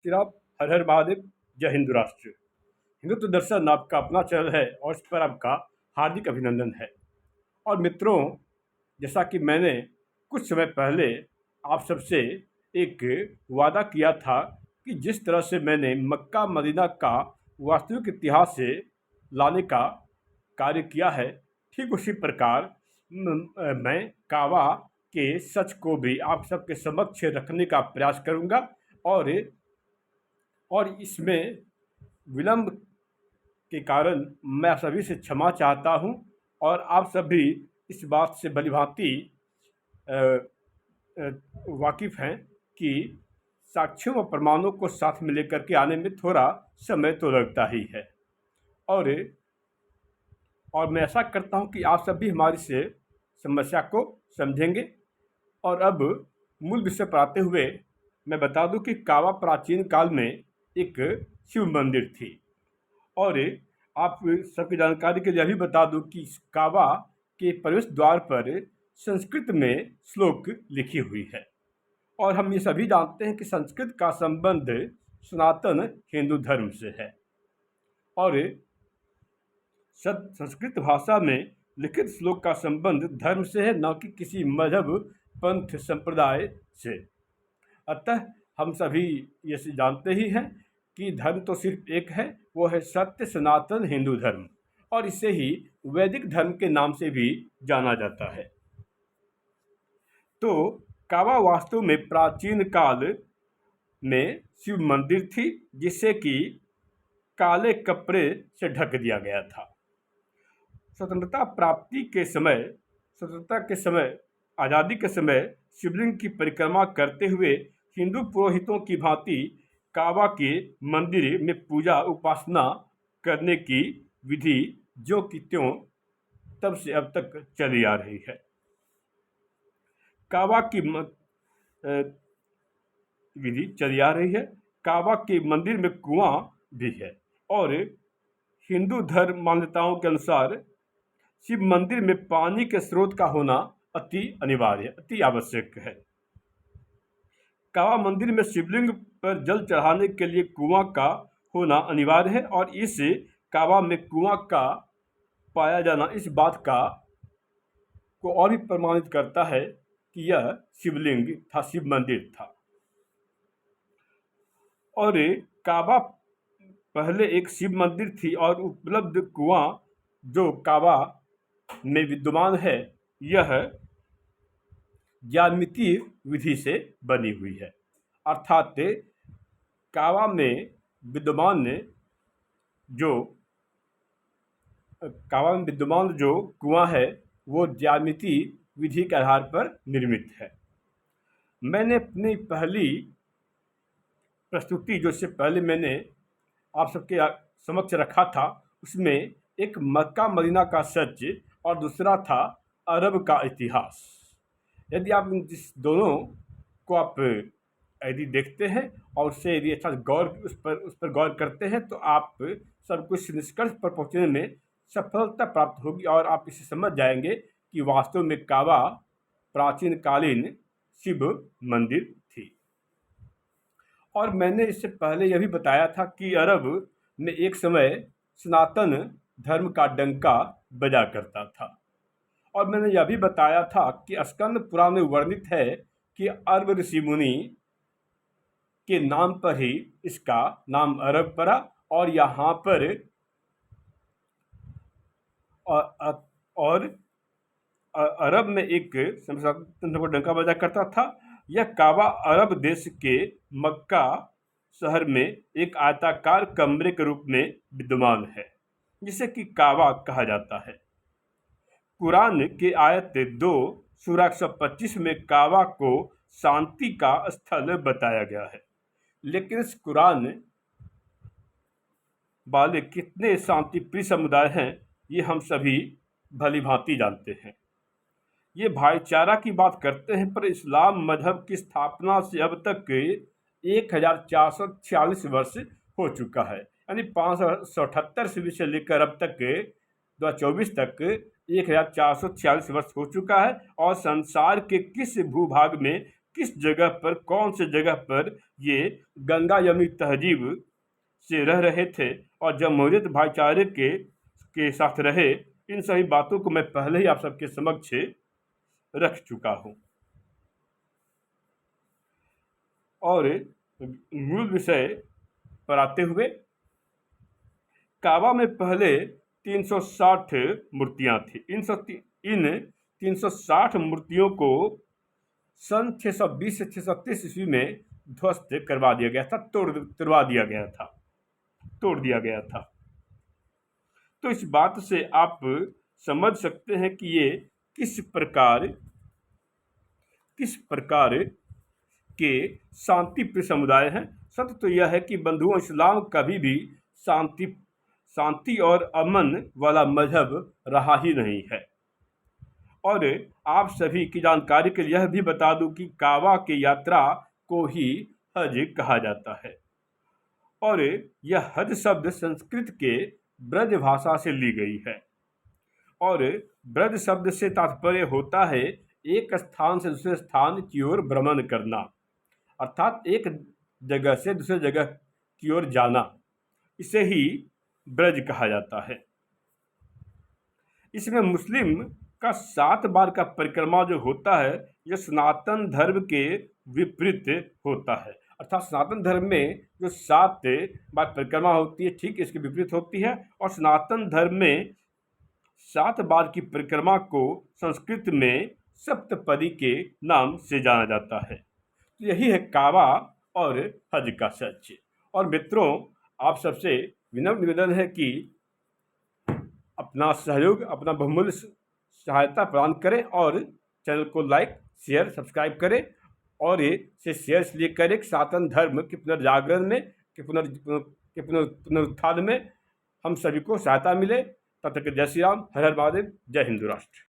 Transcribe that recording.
श्री राम। हर हर महादेव। जय हिंदू राष्ट्र। हिंदुत्व दर्शन आपका अपना चैनल है और इस पर आपका हार्दिक अभिनंदन है। और मित्रों, जैसा कि मैंने कुछ समय पहले आप सबसे एक वादा किया था कि जिस तरह से मैंने मक्का मदीना का वास्तविक इतिहास से लाने का कार्य किया है, ठीक उसी प्रकार मैं काबा के सच को भी आप सबके समक्ष रखने का प्रयास करूंगा। और इसमें विलंब के कारण मैं सभी से क्षमा चाहता हूं। और आप सभी इस बात से भलीभांति वाकिफ़ हैं कि साक्ष्यों व प्रमाणों को साथ में लेकर के आने में थोड़ा समय तो लगता ही है। और मैं ऐसा करता हूं कि आप सभी हमारी से समस्या को समझेंगे। और अब मूल विषय पर आते हुए मैं बता दूं कि काबा प्राचीन काल में एक शिव मंदिर थी। और आप सबकी जानकारी के लिए भी बता दूं कि इस काबा के प्रवेश द्वार पर संस्कृत में श्लोक लिखी हुई है। और हम ये सभी जानते हैं कि संस्कृत का संबंध सनातन हिंदू धर्म से है। और संस्कृत भाषा में लिखित श्लोक का संबंध धर्म से है, न कि किसी मजहब पंथ संप्रदाय से। अतः हम सभी ये जानते ही हैं कि धर्म तो सिर्फ एक है, वो है सत्य सनातन हिंदू धर्म। और इसे ही वैदिक धर्म के नाम से भी जाना जाता है। तो काबा वास्तव में प्राचीन काल में शिव मंदिर थी, जिसे कि काले कपड़े से ढक दिया गया था। स्वतंत्रता के समय आज़ादी के समय शिवलिंग की परिक्रमा करते हुए हिंदू पुरोहितों की भांति काबा के मंदिर में पूजा उपासना करने की विधि जो कि त्यों तब से अब तक चली आ रही है। काबा की विधि चली आ रही है। काबा के मंदिर में कुआं भी है। और हिंदू धर्म मान्यताओं के अनुसार शिव मंदिर में पानी के स्रोत का होना अति अनिवार्य, अति आवश्यक है। काबा मंदिर में शिवलिंग पर जल चढ़ाने के लिए कुआं का होना अनिवार्य है। और इस काबा में कुआं का पाया जाना इस बात का को और भी प्रमाणित करता है कि यह शिवलिंग था, शिव मंदिर था। और काबा पहले एक शिव मंदिर थी और उपलब्ध कुआं जो काबा में विद्यमान है, यह ज्यामितीय विधि से बनी हुई है। अर्थात काबा में विद्यमान जो कुआं है वो ज्यामितीय विधि के आधार पर निर्मित है। मैंने अपनी पहली प्रस्तुति जो इससे पहले मैंने आप सबके समक्ष रखा था, उसमें एक मक्का मदीना का सच और दूसरा था अरब का इतिहास। यदि आप इस दोनों को आप यदि देखते हैं और उससे यदि अच्छा उस पर गौर करते हैं तो आप सब कुछ निष्कर्ष पर पहुंचने में सफलता प्राप्त होगी। और आप इसे समझ जाएंगे कि वास्तव में काबा प्राचीन कालीन शिव मंदिर थी। और मैंने इससे पहले यह भी बताया था कि अरब में एक समय सनातन धर्म का डंका बजा करता था। और मैंने यह भी बताया था कि स्कंद पुराण में वर्णित है कि अरब ऋषि मुनि के नाम पर ही इसका नाम अरब पड़ा। और यहाँ पर अरब में एक सनातन को डंका बजा करता था। यह काबा अरब देश के मक्का शहर में एक आयताकार कमरे के रूप में विद्यमान है, जिसे कि काबा कहा जाता है। कुरान के आयत 2 सूरा 125 में काबा को शांति का स्थल बताया गया है। लेकिन इस कुरान वाले कितने शांति प्रिय समुदाय हैं, ये हम सभी भली भांति जानते हैं। ये भाईचारा की बात करते हैं, पर इस्लाम मजहब की स्थापना से अब तक 1446 वर्ष हो चुका है। यानी 578 ईस्वी से लेकर अब तक 2024 तक 1446 वर्ष हो चुका है। और संसार के किस भूभाग में किस जगह पर, कौन से जगह पर ये गंगा यमुनी तहजीब से रह रहे थे और जमहूरियत भाईचारे के साथ रहे, इन सभी बातों को मैं पहले ही आप सबके समक्ष रख चुका हूं। और मूल विषय पर आते हुए, काबा में पहले 360 मूर्तियां थी। इन 360 मूर्तियों को सन 620 से 630 ईस्वी में ध्वस्त करवा दिया गया था, तोड़वा दिया गया था, तोड़ दिया गया था। तो इस बात से आप समझ सकते हैं कि ये किस प्रकार के शांति प्रिय समुदाय हैं। सत्य तो यह है कि बंधुओं, इस्लाम कभी भी शांति और अमन वाला मजहब रहा ही नहीं है। और आप सभी की जानकारी के लिए यह भी बता दूं कि काबा की यात्रा को ही हज कहा जाता है। और यह हज शब्द संस्कृत के ब्रज भाषा से ली गई है। और ब्रज शब्द से तात्पर्य होता है एक स्थान से दूसरे स्थान की ओर भ्रमण करना, अर्थात एक जगह से दूसरे जगह की ओर जाना। इसे ही ब्रज कहा जाता है। इसमें मुस्लिम का 7 बार का परिक्रमा जो होता है, यह सनातन धर्म के विपरीत होता है। अर्थात सनातन धर्म में जो 7 बार परिक्रमा होती है, ठीक इसके विपरीत होती है। और सनातन धर्म में 7 बार की परिक्रमा को संस्कृत में सप्तपदी के नाम से जाना जाता है। तो यही है काबा और हज का सच। और मित्रों, आप सबसे विनम्र निवेदन है कि अपना सहयोग, अपना बहुमूल्य सहायता प्रदान करें और चैनल को लाइक, शेयर, सब्सक्राइब करें। और ये शेयर इसलिए करें कि सनातन धर्म के पुनर्जागरण में, के पुनरुत्थान में हम सभी को सहायता मिले। तब तक जय श्री राम, हर हर महादेव, जय हिंदू राष्ट्र।